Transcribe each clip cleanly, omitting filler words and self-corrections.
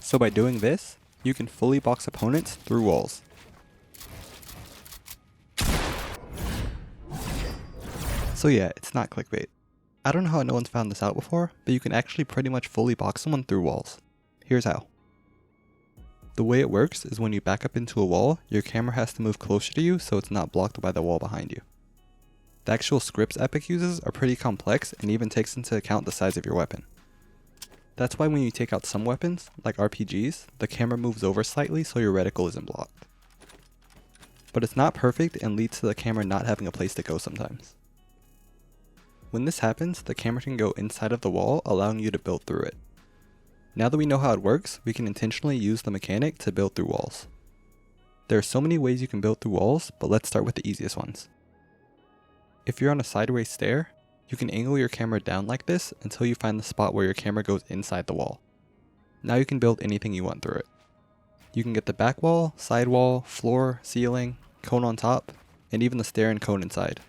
So by doing this, you can fully box opponents through walls. So yeah, it's not clickbait. I don't know how no one's found this out before, but you can actually pretty much fully box someone through walls. Here's how. The way it works is when you back up into a wall, your camera has to move closer to you so it's not blocked by the wall behind you. The actual scripts Epic uses are pretty complex and even takes into account the size of your weapon. That's why when you take out some weapons, like RPGs, the camera moves over slightly so your reticle isn't blocked. But it's not perfect and leads to the camera not having a place to go sometimes. When this happens, the camera can go inside of the wall, allowing you to build through it. Now that we know how it works, we can intentionally use the mechanic to build through walls. There are so many ways you can build through walls, but let's start with the easiest ones. If you're on a sideways stair, you can angle your camera down like this until you find the spot where your camera goes inside the wall. Now you can build anything you want through it. You can get the back wall, side wall, floor, ceiling, cone on top, and even the stair and cone inside.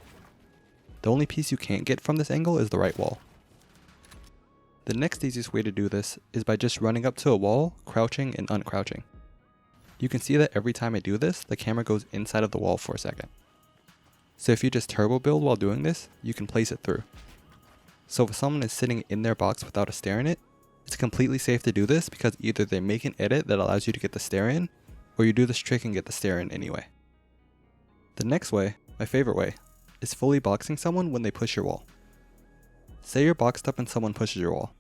The only piece you can't get from this angle is the right wall. The next easiest way to do this is by just running up to a wall, crouching and uncrouching. You can see that every time I do this, the camera goes inside of the wall for a second. So if you just turbo build while doing this, you can place it through. So if someone is sitting in their box without a stair in it, it's completely safe to do this because either they make an edit that allows you to get the stair in, or you do this trick and get the stair in anyway. The next way, my favorite way, is fully boxing someone when they push your wall. Say you're boxed up and someone pushes your wall.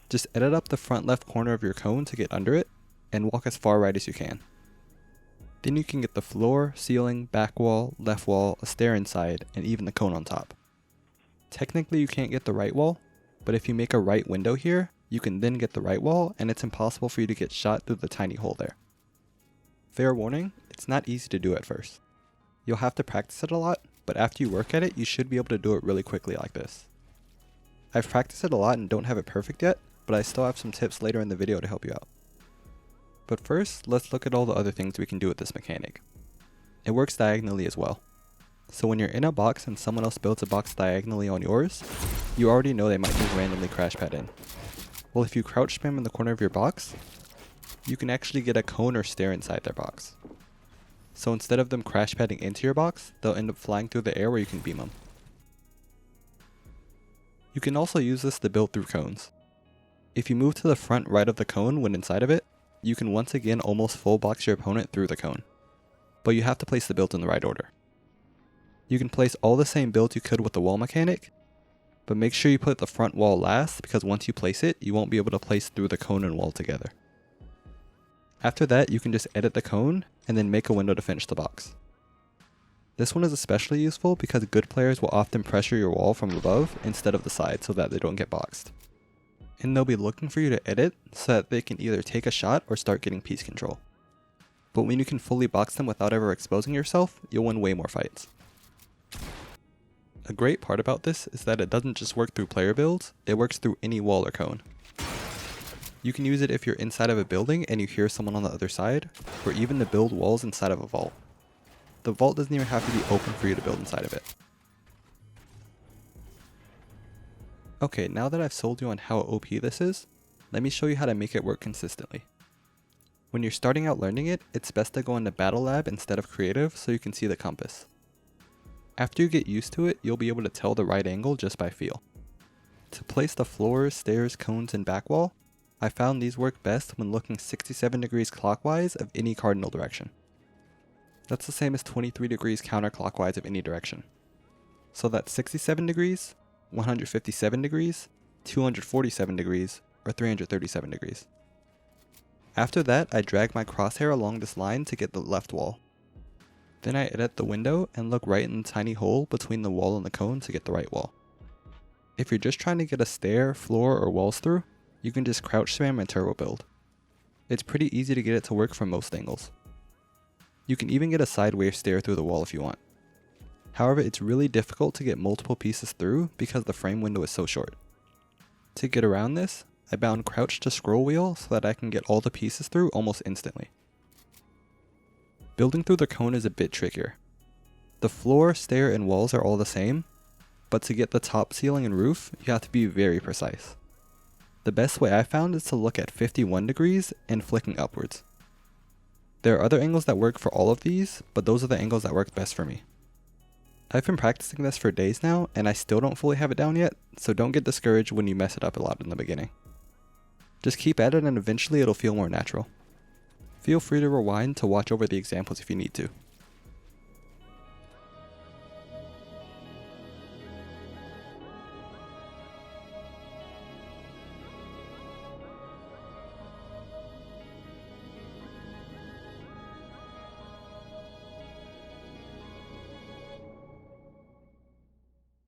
Just edit up the front left corner of your cone to get under it, and walk as far right as you can. Then you can get the floor, ceiling, back wall, left wall, a stair inside, and even the cone on top. Technically you can't get the right wall, but if you make a right window here, you can then get the right wall, and it's impossible for you to get shot through the tiny hole there. Fair warning, it's not easy to do at first. You'll have to practice it a lot, but after you work at it, you should be able to do it really quickly like this. I've practiced it a lot and don't have it perfect yet, but I still have some tips later in the video to help you out. But first, let's look at all the other things we can do with this mechanic. It works diagonally as well. So when you're in a box and someone else builds a box diagonally on yours, you already know they might just randomly crash pad in. Well, if you crouch spam in the corner of your box, you can actually get a cone or stair inside their box. So instead of them crash padding into your box, they'll end up flying through the air where you can beam them. You can also use this to build through cones. If you move to the front right of the cone when inside of it, you can once again almost full box your opponent through the cone. But you have to place the build in the right order. You can place all the same builds you could with the wall mechanic, but make sure you put the front wall last because once you place it, you won't be able to place through the cone and wall together. After that, you can just edit the cone and then make a window to finish the box. This one is especially useful because good players will often pressure your wall from above instead of the side so that they don't get boxed. And they'll be looking for you to edit so that they can either take a shot or start getting piece control. But when you can fully box them without ever exposing yourself, you'll win way more fights. A great part about this is that it doesn't just work through player builds, it works through any wall or cone. You can use it if you're inside of a building and you hear someone on the other side, or even to build walls inside of a vault. The vault doesn't even have to be open for you to build inside of it. Okay, now that I've sold you on how OP this is, let me show you how to make it work consistently. When you're starting out learning it, it's best to go into Battle Lab instead of Creative so you can see the compass. After you get used to it, you'll be able to tell the right angle just by feel. To place the floors, stairs, cones, and back wall, I found these work best when looking 67 degrees clockwise of any cardinal direction. That's the same as 23 degrees counterclockwise of any direction. So that's 67 degrees, 157 degrees, 247 degrees, or 337 degrees. After that, I drag my crosshair along this line to get the left wall. Then I edit the window and look right in the tiny hole between the wall and the cone to get the right wall. If you're just trying to get a stair, floor, or walls through, you can just crouch spam and turbo build. It's pretty easy to get it to work from most angles. You can even get a sideways stair through the wall if you want. However, it's really difficult to get multiple pieces through because the frame window is so short. To get around this, I bound crouch to scroll wheel so that I can get all the pieces through almost instantly. Building through the cone is a bit trickier. The floor, stair, and walls are all the same, but to get the top, ceiling, and roof, you have to be very precise. The best way I found is to look at 51 degrees and flicking upwards. There are other angles that work for all of these, but those are the angles that work best for me. I've been practicing this for days now, and I still don't fully have it down yet, so don't get discouraged when you mess it up a lot in the beginning. Just keep at it and eventually it'll feel more natural. Feel free to rewind to watch over the examples if you need to.